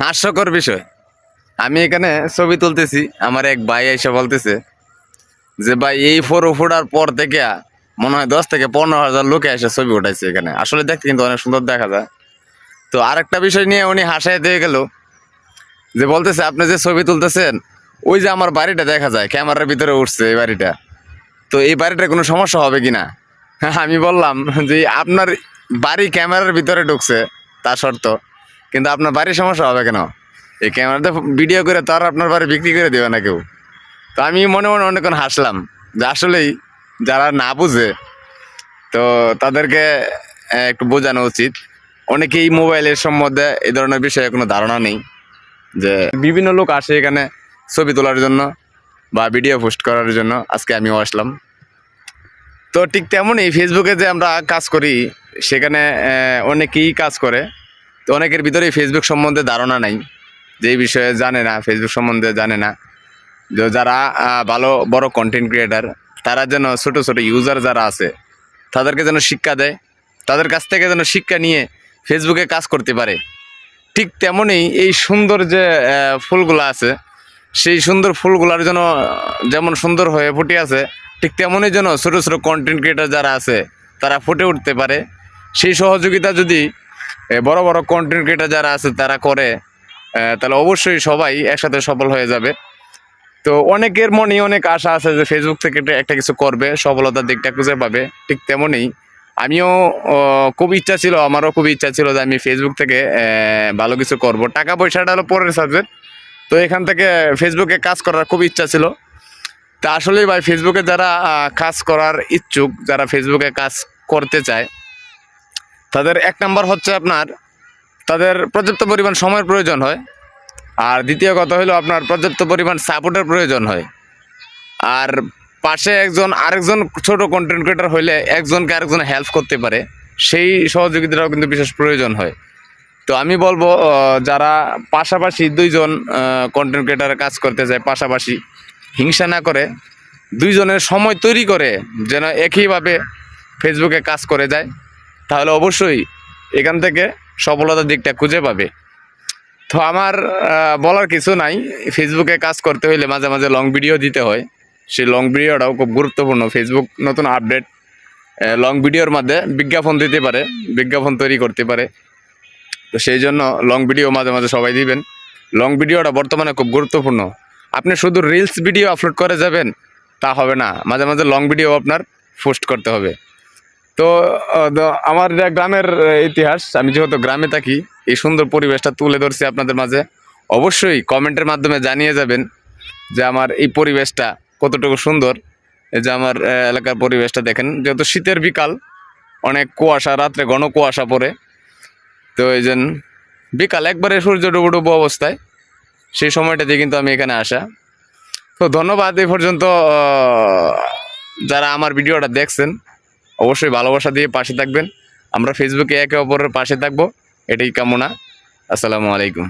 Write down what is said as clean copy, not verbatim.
হাস্যকর বিষয়, আমি এখানে ছবি তুলতেছি, আমার এক ভাই এসে বলতেছে যে ভাই এই ফটো ফোটার পর থেকে মনে হয় 10 থেকে 15 হাজার লোকে এসে ছবি উঠাইছে এখানে। আসলে দেখতে কিন্তু অনেক সুন্দর দেখা যায়। তো আরেকটা বিষয় নিয়ে উনি হাসায় দিয়ে গেল, যে বলতেছে আপনি যে ছবি তুলতেছেন ওই যে আমার বাড়িটা দেখা যায় ক্যামেরার ভিতরে উঠছে এই বাড়িটা, তো এই বাড়িটার কোনো সমস্যা হবে কিনা। আমি বললাম যে আপনার বাড়ি ক্যামেরার ভিতরে ঢুকছে তা শর্ত, কিন্তু আপনার বাড়ির সমস্যা হবে কেন? এই ক্যামেরাতে ভিডিও করে তো আর আপনার বাড়ি বিক্রি করে দেবে না কেউ। তো আমি মনে মনে অনেকক্ষণ হাসলাম যে আসলেই যারা না বুঝে তো তাদেরকে একটু বোঝানো উচিত। অনেকেই মোবাইলের সম্বন্ধে এই ধরনের বিষয়ে কোনো ধারণা নেই, যে বিভিন্ন লোক আসে এখানে ছবি তোলার জন্য বা ভিডিও পোস্ট করার জন্য। আজকে আমিও আসলাম। তো ঠিক তেমনই ফেসবুকে যে আমরা কাজ করি সেখানে অনেকেই কাজ করে, তো অনেকের ভিতরেই ফেসবুক সম্বন্ধে ধারণা নাই, যে এই বিষয়ে জানে না, ফেসবুক সম্বন্ধে জানে না। যে যারা ভালো বড় কন্টেন্ট ক্রিয়েটার তারা যেন ছোট ছোট ইউজার যারা আছে তাদেরকে যেন শিক্ষা দেয়, তাদের কাছ থেকে যেন শিক্ষা নিয়ে ফেসবুকে কাজ করতে পারে। ঠিক তেমনই এই সুন্দর যে ফুলগুলো আছে সেই সুন্দর ফুলগুলার জন্য যেমন সুন্দর হয়ে ফুটে আছে, ঠিক তেমনই যেন ছোটো ছোটো কন্টেন্ট ক্রিয়েটার যারা আছে তারা ফুটে উঠতে পারে। সেই সহযোগিতা যদি বড় বড় কন্টেন্ট ক্রিয়েটার যারা আছে তারা করে, তাহলে অবশ্যই সবাই একসাথে সফল হয়ে যাবে। তো অনেকের মনে অনেক আশা আছে যে ফেসবুক থেকে একটা কিছু করবে, সফলতার দিকটা খুঁজে পাবে। ঠিক তেমনই আমিও খুব ইচ্ছা ছিল, আমারও খুব ইচ্ছা ছিল যে আমি ফেসবুক থেকে ভালো কিছু করব। টাকা পয়সাটা হলো পরের সাবজেক্ট, তো এখান থেকে ফেসবুকে কাজ করার খুব ইচ্ছা ছিল। তা আসলেই ভাই ফেসবুকে যারা কাজ করার ইচ্ছুক, যারা ফেসবুকে কাজ করতে চায়, তাদের এক নাম্বার হচ্ছে আপনার তাদের পর্যাপ্ত পরিমাণ সময়ের প্রয়োজন হয়। আর দ্বিতীয় কথা হলো আপনার পর্যাপ্ত পরিমাণ সাপোর্টের প্রয়োজন হয়। আর পাশে আরেকজন ছোট কন্টেন্ট ক্রিয়েটার হইলে একজনকে আরেকজন হেল্প করতে পারে, সেই সহযোগিতাটাও কিন্তু বিশেষ প্রয়োজন হয়। তো আমি বলবো যারা পাশাপাশি দুইজন কন্টেন্ট ক্রিয়েটার কাজ করতে চায়, পাশাপাশি হিংসা না করে দুইজনের সময় তৈরি করে যেন একইভাবে ফেসবুকে কাজ করে যায়, তাহলে অবশ্যই এখান থেকে সফলতার দিকটা খুঁজে পাবে। তো আমার বলার কিছু নাই, ফেসবুকে কাজ করতে হইলে মাঝে মাঝে লং ভিডিও দিতে হয়, সেই লং ভিডিওটাও খুব গুরুত্বপূর্ণ। ফেসবুক নতুন আপডেট, লং ভিডিওর মধ্যে বিজ্ঞাপন দিতে পারে, বিজ্ঞাপন তৈরি করতে পারে। তো সেই জন্য লং ভিডিও মাঝে মাঝে সবাই দিবেন। লং ভিডিওটা বর্তমানে খুব গুরুত্বপূর্ণ। আপনি শুধু রিলস ভিডিও আপলোড করে যাবেন তা হবে না, মাঝে মাঝে লং ভিডিও আপনার পোস্ট করতে হবে। তো আমার গ্রামের ইতিহাস, আমি যেহেতু গ্রামে থাকি, এই সুন্দর পরিবেশটা তুলে ধরছি আপনাদের মাঝে। অবশ্যই কমেন্টের মাধ্যমে জানিয়ে যাবেন যে আমার এই পরিবেশটা কতটুকু সুন্দর। এই যে আমার এলাকার পরিবেশটা দেখেন, যেহেতু শীতের বিকাল, অনেক কুয়াশা, রাত্রে ঘন কুয়াশা পড়ে। তো এই যে বিকাল একবারে সূর্য ডুবো ডুবো অবস্থায়, সেই সময়টাতে কিন্তু আমি এখানে আসা। তো ধন্যবাদ এই পর্যন্ত যারা আমার ভিডিওটা দেখছেন। অবশ্যই ভালোবাসা দিয়ে পাশে থাকবেন, আমরা ফেসবুকে একে অপরের পাশে থাকবো, এটাই কামনা। আসসালামু আলাইকুম।